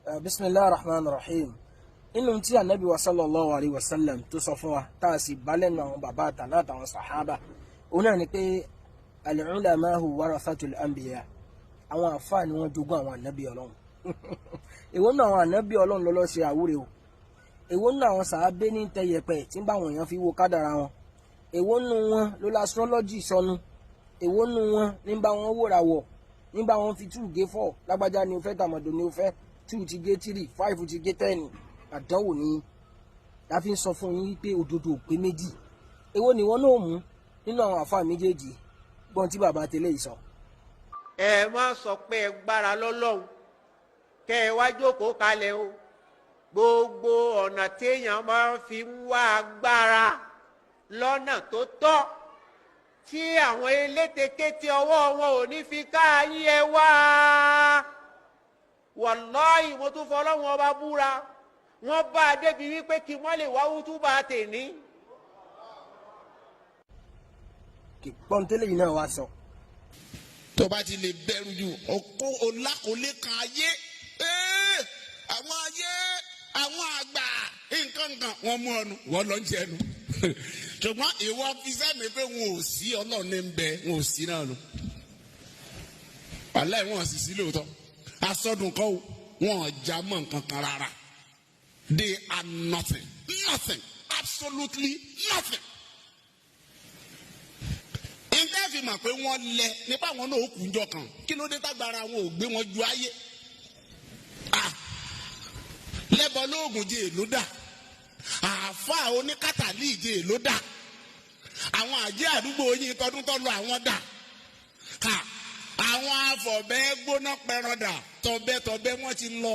Bismillahir Rahmanir Rahim. Inú tí Ànábì wa sallallahu alayhi wa sallam tó sọ fún wa tá a sì bá lẹ́nu àwọn bàbá àtàná àtàwọn sàhábà òun náà ni pé al-ulama'u warathatul anbiya, àwọn àfáà ni wọ́n jogún àwọn ànábì Ọlọ́run. Èwo nínú àwọn ànábì Ọlọ́run lọ́lọ́ ṣe àwúre o, èwo nínú àwọn sàábé ní tẹyẹpẹ tí ń bá àwọn èèyàn fi wo kádàrá wọn, èwo nínú wọn ló la astrology sọnù, èwo nínú wọn ní bá wọn wòràwọ̀, ní bá wọn fi 2 gé 4 lágbájá ni ó fẹ́ tàmọ̀dò ni ó fẹ́ 2 ti gé 3 5 ti gé 10. Àdánwò ni la fi ń sọ fún yín pé òdodo ò pé méjì. Èwo ni wọn náà mú nínú àwọn àfáà méjèèjì? Gbọ́n tí bàbá tẹ́lẹ̀ yìí sọ. Ẹ má sọ pé ẹ gbára lọ́lọ́run kẹ́ ẹ wá jókòó kalẹ̀ o. Gbogbo ọ̀nà téèyàn máa ń fi wá agbára lọ́nà tó tọ́ tí àwọn elétekéte ọwọ́ wọn ò ní fi káàyè ẹ wá. Wàláhì mo tún fọlọ́run ọba búra, wọ́n bá a débi wípé kí wọ́n lè wá wútúbà tèní. Pọ́ńtẹ́lẹ̀ yìí náà wá sọ. Tó bá ti lè bẹ̀rù jù ọkọ olákòólé kan ayé, àwọn ayé àwọn àgbà nǹkan wọn mú ọnu wọn lọ ń jẹnu ṣùgbọ́n ìwọ fi sẹ́mi pé wọn ò sí Ọlọ́run ní bẹ wọn ò sí náà nù. wàláì wọn sì sí lóòótọ́ asọ́dún kọ́ wọn já mọ́ nǹkan kan rárá. They are nothing, absolutely nothing. Ǹjẹ́ fi mọ̀ pé wọ́n lẹ nípa àwọn náà ó kù njọ kan, kí ló dé tágbára wọn ò gbé wọn ju ayé? Lẹ́bọ lóògùn jẹ́ èló dà, àáfàá oníkátàlí jẹ́ èló dà, àwọn àjẹ́ àdúgbò yín tọdún tọ́lu àwọn dà, àwọn afọ̀bẹ́ gbóná pẹran dà, tọ̀bẹ́tọ̀bẹ́ wọ́n ti lọ.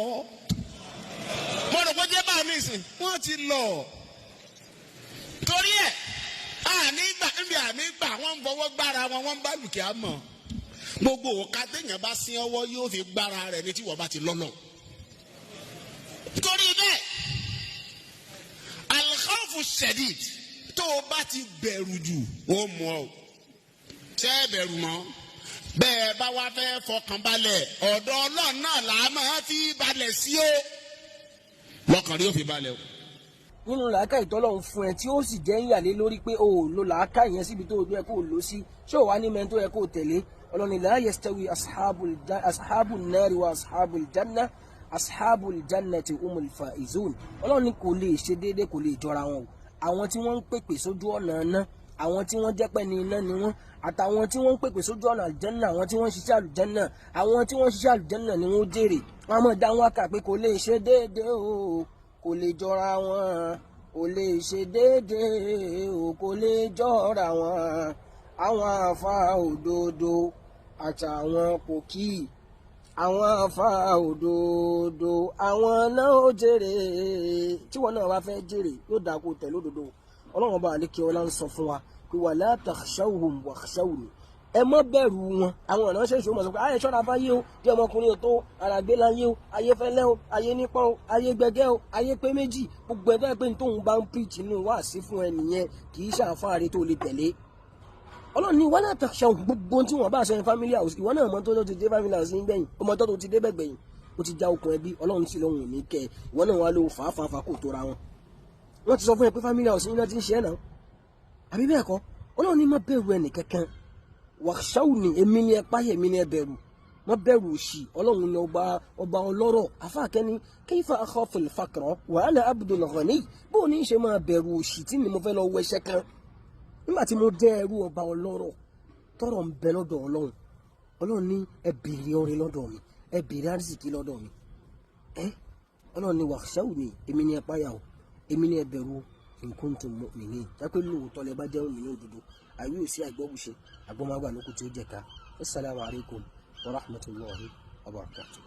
Mo rò pé jẹ́ báwọn nísìn wọ́n ti lọ. Torí ẹ̀ ànígbà wọ́n ń fọwọ́ gbára wọn, wọ́n ń bá lùkìá mọ̀. Gbogbo òka téèyàn bá sín ọwọ́ yóò fi gbára rẹ̀ ní tí wọ́n bá ti lọ́lọ́. Torí bẹ́ẹ̀ al-khawfu shadid, tó o bá ti bẹ̀rù jù ó mú ọ. Ṣé bẹ̀rù mọ́? Bẹ́ẹ̀ bá wá fẹ́ fọkàn balẹ̀ ọ̀dọ̀ Ọlọ́run náà là á máa fi balẹ̀ sí o. Lọ́kàn rí ó fi balẹ̀ o. Nínú làákà ìtọ́lọ́run fún ẹ tí ó sì jẹ́ ìyàlé lórí pé o ò lo làákà yẹn síbi tó yẹ kó o lò sí, ṣé ò wá ní mẹ́rin tó yẹ kó o tẹ̀lé? Ọlọ́run la yastawi ashabun nari wa ashabul janna, ashabul jannati humul faizun. Ọlọ́run ní kò lè ṣe déédéé, kò lè jọra wọn o. Àwọn tí wọ́n ń pèpè sójú ọ̀nà iná, àwọn tí wọ́n jẹ́pẹ́ ní iná ni wọ́n, àtàwọn tí wọ́n ń pèpè sójú ọ̀nà àlùjánnà, àwọn tí wọ́n ń ṣiṣẹ́ àlùjánnà, àwọn tí wọ́n ń ṣiṣẹ́ àlùjánnà ni wọ́n jèrè. Wọ́n máa dá wọn kà pé kò lè ṣe déédéé o, kò lè jọra wọn, kò lè ṣe déédéé o, kò lè jọra wọn. Àwọn àfáà òdodo àtàwọn pòkì, àwọn àfáà òdodo àwọn náà ó jèrè. Tí wọn náà wá fẹ́ jèrè yóò dáa kó tẹ̀lé òdodo. Ọlọ́run ọba àlékè ọlá ń sọ fún wa pé wala takhshawhum wakhshawni, ẹ má bẹ̀rù wọn. Àwọn ọ̀nà ṣe ìṣòro mọ̀ sọ pé ayé ṣọ́ra fáyé o, bí ọmọkùnrin ò tó, àràgbé láyé o, ayé fẹ́lẹ́ o, ayé nípọ́n o, ayé gbẹgẹ́ o, ayé pé méjì. Gbogbo ẹgbẹ́ pé tóun bá ń preach inú wá sí fún ẹnìyẹn kì í ṣàǹfààní tó lè tẹ̀lé. Ọlọ́run ní wala takhshawhum, gbogbo tí wọ́n bá ṣe family house, ìwọ náà mọ́ tó ti dé family house ní gbẹ̀yìn, ọmọ tó ti dé bẹ̀gbẹ̀yìn, ó ti já okùn ẹbí. Ọlọ́run sì lóhun ní kẹ́ ìwọ náà wá ló fàáfàá kò tóra wọn. Wọ́n ti sọ fún ẹ pé family house yín náà ti ń ṣe ẹ̀ náà, àbí bẹ́ẹ̀ kọ́? Ọlọ́run ní má bẹ̀rù ẹnì kankan, wakhshawni, èmi ni ẹ páyà, èmi ni ẹ bẹ̀rù. Má bẹ̀rù òṣì. Ọlọ́run ni ọba ọlọ́rọ̀. Àfáàkẹ́ni kayfa akhafu al-faqra wa ana abdul ghani, bó ní ṣe máa bẹ̀rù òṣì tí ni mo fẹ́ lọ wẹṣẹ́ kan nígbà tí mo jẹ́ ẹrú ọba ọlọ́rọ̀ tọ́rọ̀ ń bẹ lọ́dọ̀ Ọlọ́run. Ọlọ́run ní ẹ béèrè ọrẹ lọ́dọ̀ mi, ẹ béèrè àrísìkí lọ́dọ̀ mi. Ọlọ́run ní wakhshawni, èmi ni ẹ páyà o, èmi ni ẹ bẹ̀rù in kuntum mu'minin. Jápé lóòótọ́ lẹ bá jẹ́ òmìnir òdodo. Àyè ò sí àgbọ̀bùṣe, àgbọ̀mágbà lókù tí ó jẹ̀ka. Assalamu alaikum wa rahmatullahi wa barakatuh.